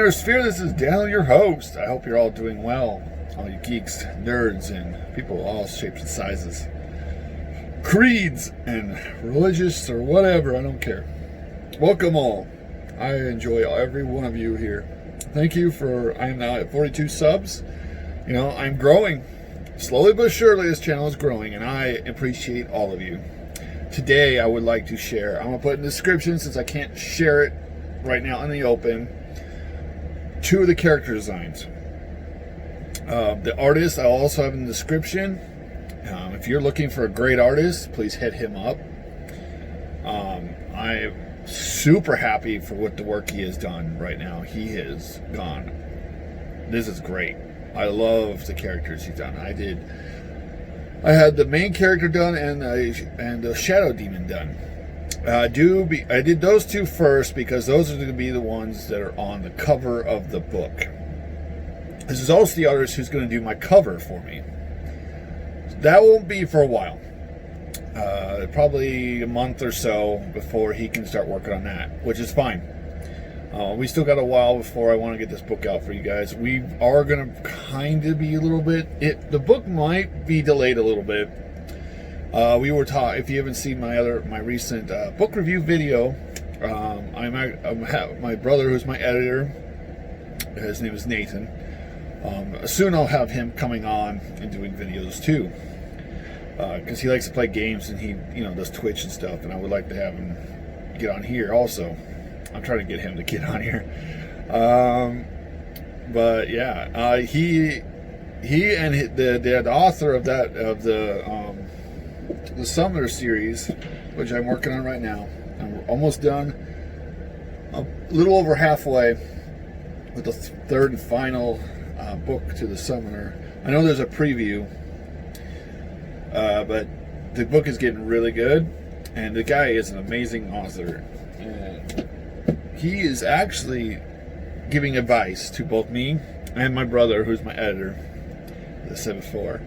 Nerd Sphere, this is Daniel, your host. I hope you're all doing well. All you geeks, nerds, and people of all shapes and sizes. Creeds and religious or whatever, I don't care. Welcome all. I enjoy every one of you here. Thank you for, I am now at 42 subs. You know, I'm growing. Slowly but surely this channel is growing, and I appreciate all of you. Today I would like to share, I'm going to put in the description since I can't share it right now in the open, 2 of the character designs. The artist I'll also have in the description. If you're looking for a great artist, please hit him up. I'm super happy for what the work he has done right now. He has gone, this is great. I love the characters he's done. I had the main character done and the Shadow Demon done. I did those 2 first because those are going to be the ones that are on the cover of the book. This is also the artist who's going to do my cover for me. That won't be for a while. Probably a month or so before he can start working on that, which is fine. We still got a while before I want to get this book out for you guys. We are going to kind of be a little bit... The book might be delayed a little bit. We were taught, if you haven't seen my recent book review video, my brother, who's my editor, his name is Nathan. Soon I'll have him coming on and doing videos too, because he likes to play games and he, does Twitch and stuff, and I would like to have him get on here also. I'm trying to get him to get on here, but yeah, he and the author of the Summoner series, which I'm working on right now. I'm almost done, a little over halfway with the 3rd and final book to the Summoner. I know there's a preview, but the book is getting really good, and the guy is an amazing author, and he is actually giving advice to both me and my brother, who's my editor, as I said before,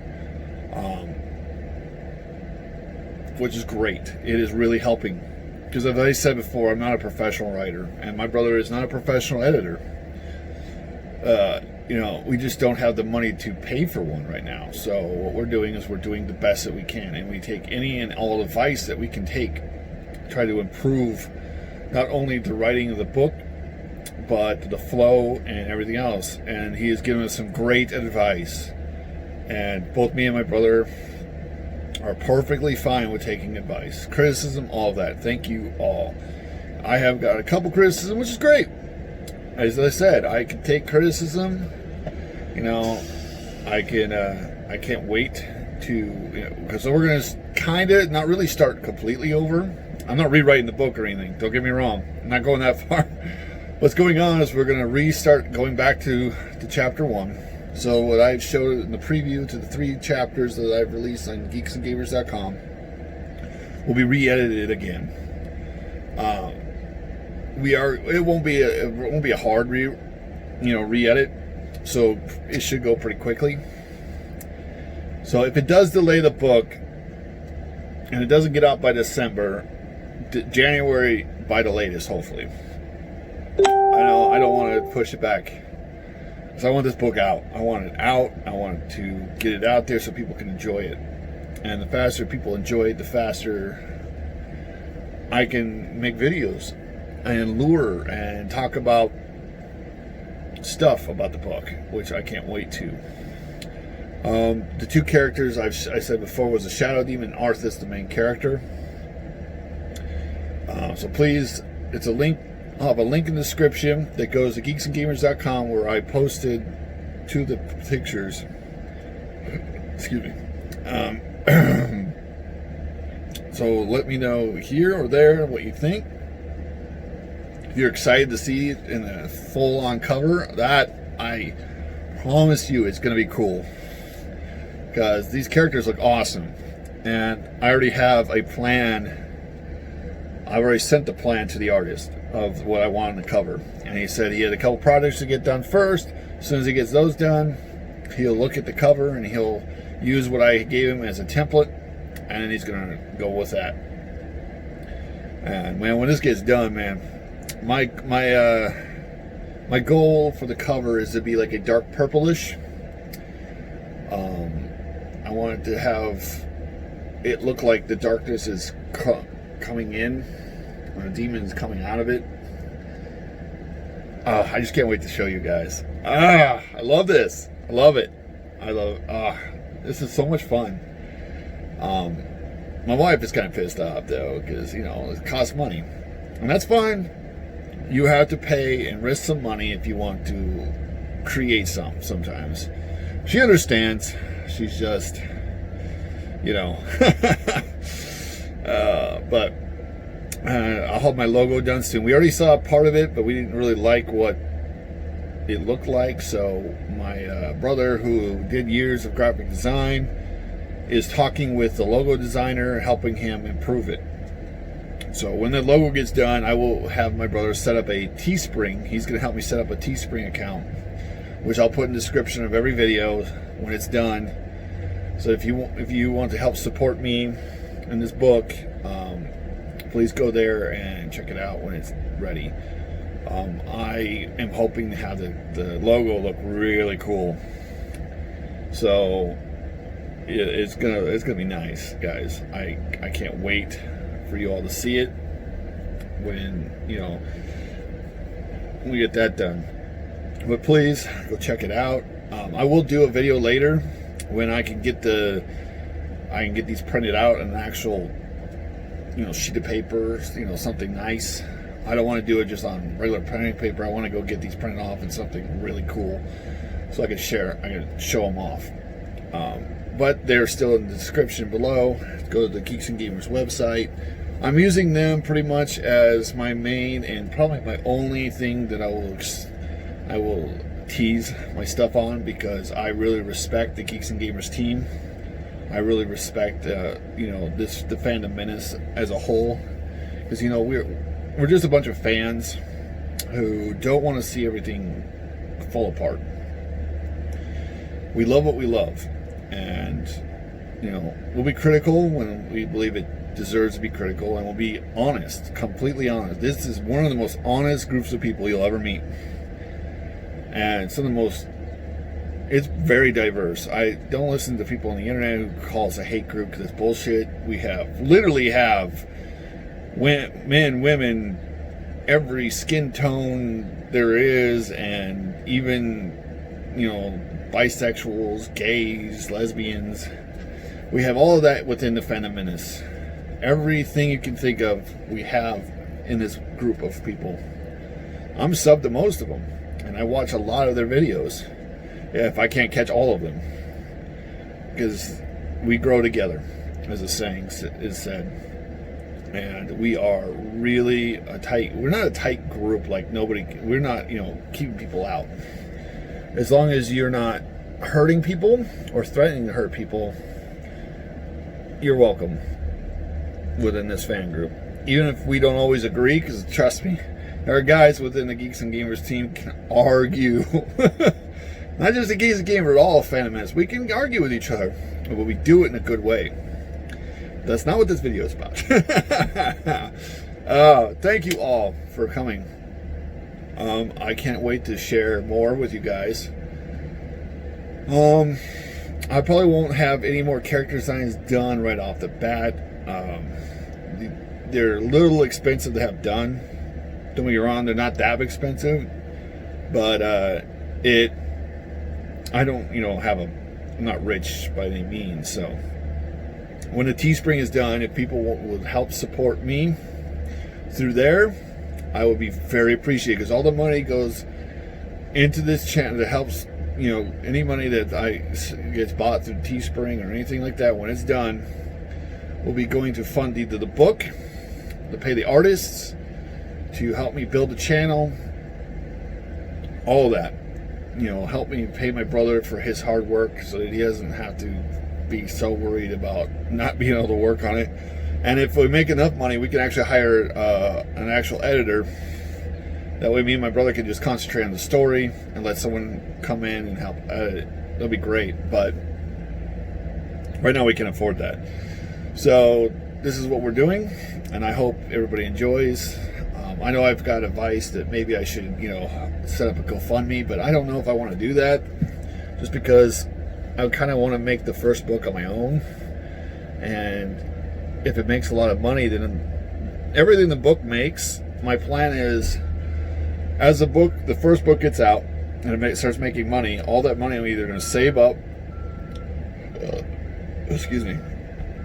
which is great. It is really helping, because as I said before, I'm not a professional writer, and my brother is not a professional editor. We just don't have the money to pay for one right now. So what we're doing is we're doing the best that we can, and we take any and all advice that we can take, try to improve not only the writing of the book, but the flow and everything else. And he has given us some great advice, and both me and my brother are perfectly fine with taking advice, criticism, all of that. Thank you all. I have got a couple criticism, which is great. As I said, I can take criticism. I can't wait to, because we're going to kind of not really start completely over. I'm not rewriting the book or anything. Don't get me wrong. I'm not going that far. What's going on is we're going to restart going back to chapter 1. So what I've showed in the preview to the 3 chapters that I've released on geeksandgamers.com will be re-edited again. It won't be a hard re-edit, so it should go pretty quickly. So if it does delay the book and it doesn't get out by December, January by the latest, hopefully. I don't want to push it back, because I want this book out. I want it out. I want to get it out there so people can enjoy it. And the faster people enjoy it, the faster I can make videos and lure and talk about stuff about the book, which I can't wait to. The 2 characters I said before was the Shadow Demon, Arthas, the main character. So please, it's a link. I'll have a link in the description that goes to geeksandgamers.com, where I posted 2 of the pictures. Excuse me. So let me know here or there what you think. If you're excited to see it in a full-on cover, that I promise you it's going to be cool, because these characters look awesome, and I already have a plan. I've already sent the plan to the artist of what I want on the cover, and he said he had a couple projects to get done first. As soon as he gets those done, he'll look at the cover and he'll use what I gave him as a template, and then he's going to go with that. And man, when this gets done, man, my My goal for the cover is to be like a dark purplish. I want it to have it look like the darkness is coming in, or the demon's coming out of it. I just can't wait to show you guys. I love this. I love it. This is so much fun. My wife is kind of pissed off though, because it costs money, and that's fine. You have to pay and risk some money if you want to create sometimes. She understands. She's just, but I'll have my logo done soon. We already saw part of it, but we didn't really like what it looked like. So my brother, who did years of graphic design, is talking with the logo designer, helping him improve it. So when the logo gets done, I will have my brother set up a Teespring. He's going to help me set up a Teespring account, which I'll put in the description of every video when it's done. So if you want to help support me in this book, please go there and check it out when it's ready. I am hoping to have the logo look really cool. So it's gonna be nice, guys. I can't wait for you all to see it when we get that done. But please go check it out. I will do a video later when I can get these printed out in an actual sheet of paper, something nice. I don't want to do it just on regular printing paper. I want to go get these printed off in something really cool so I can show them off. But they're still in the description below. Go to the Geeks and Gamers website. I'm using them pretty much as my main and probably my only thing that I will tease my stuff on, because I really respect the Geeks and Gamers team. I really respect the Fandom Menace as a whole, because we're just a bunch of fans who don't want to see everything fall apart. We love what we love, and we'll be critical when we believe it deserves to be critical, and we'll be honest, completely honest. This is one of the most honest groups of people you'll ever meet, and some of the most. It's very diverse. I don't listen to people on the internet who call us a hate group, because it's bullshit. We literally have men, women, every skin tone there is, and even bisexuals, gays, lesbians. We have all of that within the Fandom Menace. Everything you can think of, we have in this group of people. I'm subbed to most of them, and I watch a lot of their videos. If I can't catch all of them, because we grow together, as the saying is said, and we are really we're not a tight group like nobody. We're not keeping people out. As long as you're not hurting people or threatening to hurt people, you're welcome within this fan group. Even if we don't always agree, because trust me, there are guys within the Geeks and Gamers team can argue. Not just the Geeks and Gamers, all Fandom Menace. We can argue with each other, but we do it in a good way. That's not what this video is about. Thank you all for coming. I can't wait to share more with you guys. I probably won't have any more character designs done right off the bat. They're a little expensive to have done. Don't get me wrong, they're not that expensive, but I'm not rich by any means. So when the Teespring is done, if people will help support me through there, I will be very appreciated, because all the money goes into this channel that helps, any money that gets bought through Teespring or anything like that, when it's done, will be going to fund either the book, to pay the artists, to help me build the channel, all of that. Help me pay my brother for his hard work, so that he doesn't have to be so worried about not being able to work on it. And if we make enough money, we can actually hire an actual editor. That way me and my brother can just concentrate on the story and let someone come in and help edit it. That'll be great, but right now we can afford that. So this is what we're doing, and I hope everybody enjoys. I know I've got advice that maybe I should, set up a GoFundMe, but I don't know if I want to do that, just because I kind of want to make the first book on my own, and if it makes a lot of money, then everything the book makes, my plan is, as the first book gets out and it starts making money, all that money I'm either going to save up. Excuse me.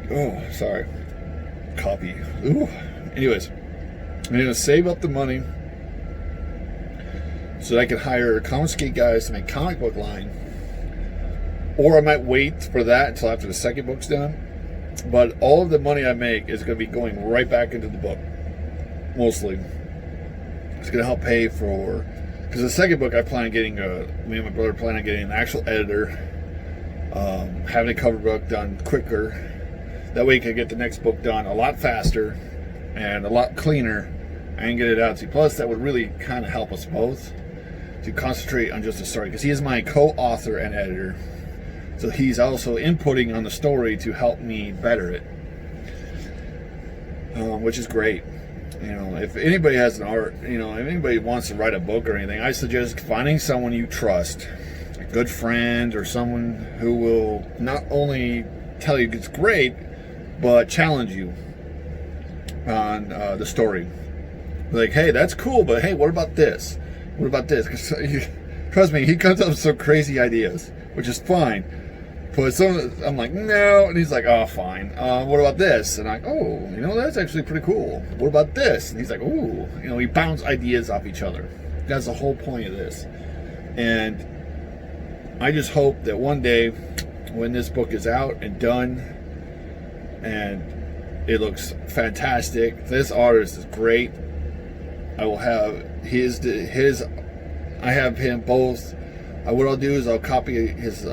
Oh, sorry. Coffee. Ooh. Anyways, I'm going to save up the money so that I can hire Comicsgate guys to make comic book line, or I might wait for that until after the second book's done. But all of the money I make is going to be going right back into the book, mostly. It's going to help pay for, because the second book I plan on getting, me and my brother plan on getting an actual editor, having a cover book done quicker. That way you can get the next book done a lot faster and a lot cleaner and get it out to you. Plus, that would really kind of help us both to concentrate on just the story, because he is my co-author and editor. So he's also inputting on the story to help me better it, which is great. If anybody has an art, if anybody wants to write a book or anything, I suggest finding someone you trust, a good friend or someone who will not only tell you it's great, but challenge you on the story. Like, hey, that's cool, but hey, what about this? What about this? 'Cause trust me, he comes up with some crazy ideas, which is fine. But I'm like, no, and he's like, oh, fine. What about this? And I'm like, oh, that's actually pretty cool. What about this? And he's like, ooh, he bounce ideas off each other. That's the whole point of this. And I just hope that one day, when this book is out and done, and it looks fantastic, this artist is great. I will have I have him both. What I'll do is I'll copy his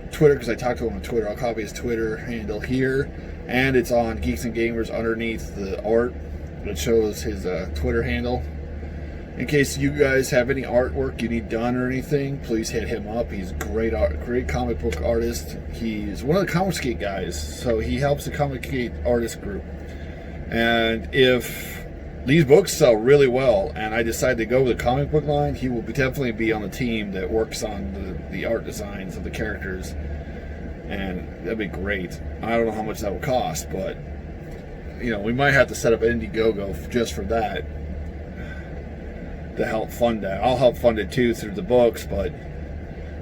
Twitter, because I talked to him on Twitter. I'll copy his Twitter handle here, and it's on Geeks and Gamers underneath the art. It shows his Twitter handle. In case you guys have any artwork you need done or anything, please hit him up. He's a great comic book artist. He's one of the Comicsgate guys, so he helps the Comicsgate artist group. And if these books sell really well and I decide to go with the comic book line, he will definitely be on the team that works on the art designs of the characters, and that'd be great. I don't know how much that will cost, but we might have to set up Indiegogo just for that, to help fund that. I'll help fund it too through the books, but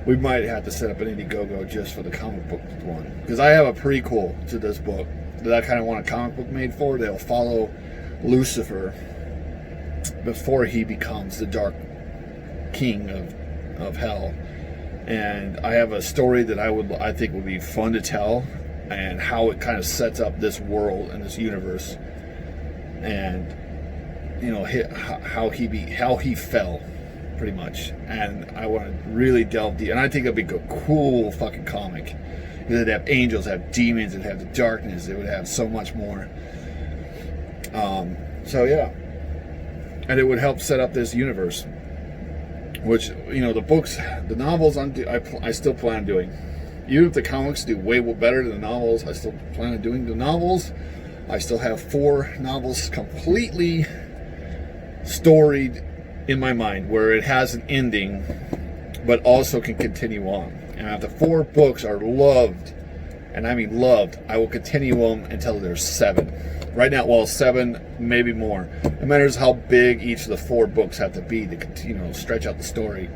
we might have to set up an Indiegogo just for the comic book one, because I have a prequel to this book that I kind of want a comic book made for. They'll follow Lucifer before he becomes the Dark King of Hell, and I have a story that I think would be fun to tell, and how it kind of sets up this world and this universe, and how he fell, pretty much. And I want to really delve deep, and I think it'd be a cool fucking comic. It'd have angels, have demons, it'd have the darkness, it would have so much more. So yeah, and it would help set up this universe, which the books, the novels I still plan on doing. Even if the comics do way better than the novels, I still plan on doing the novels. I still have 4 novels completely storied in my mind, where it has an ending but also can continue on. And if the 4 books are loved, and I mean loved, I will continue them until there's 7. Right now, 7, maybe more. It matters how big each of the 4 books have to be to stretch out the story.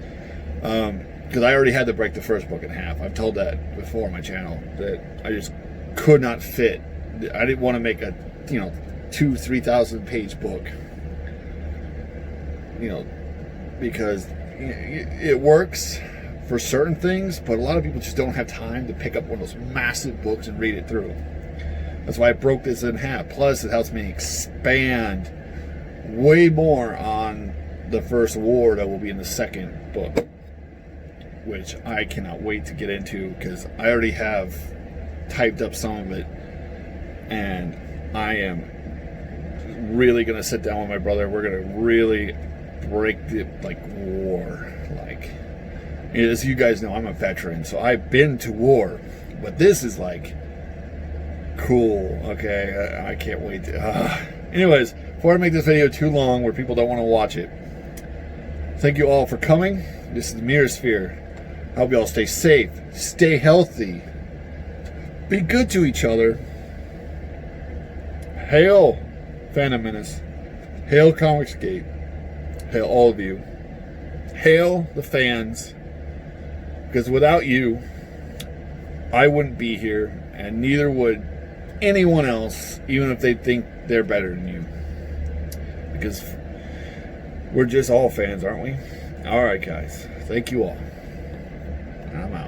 Because I already had to break the first book in half. I've told that before on my channel, that I just could not fit. I didn't want to make a 2,000-3,000 page book. Because it works for certain things, but a lot of people just don't have time to pick up one of those massive books and read it through. That's why I broke this in half. Plus, it helps me expand way more on the first war that will be in the second book, which I cannot wait to get into, because I already have typed up some of it, and I am really going to sit down with my brother. We're going to really break it like war. Like, as you guys know, I'm a veteran, so I've been to war, but this is like cool. Okay, I can't wait to anyways, before I make this video too long where people don't want to watch it, thank you all for coming. This is the Mirrorsphere. I hope you all stay safe, stay healthy, be good to each other. Hail Phantom Menace. Hail Comicsgate. Hail all of you. Hail the fans. Because without you, I wouldn't be here, and neither would anyone else, even if they think they're better than you. Because we're just all fans, aren't we? Alright, guys. Thank you all. I'm out.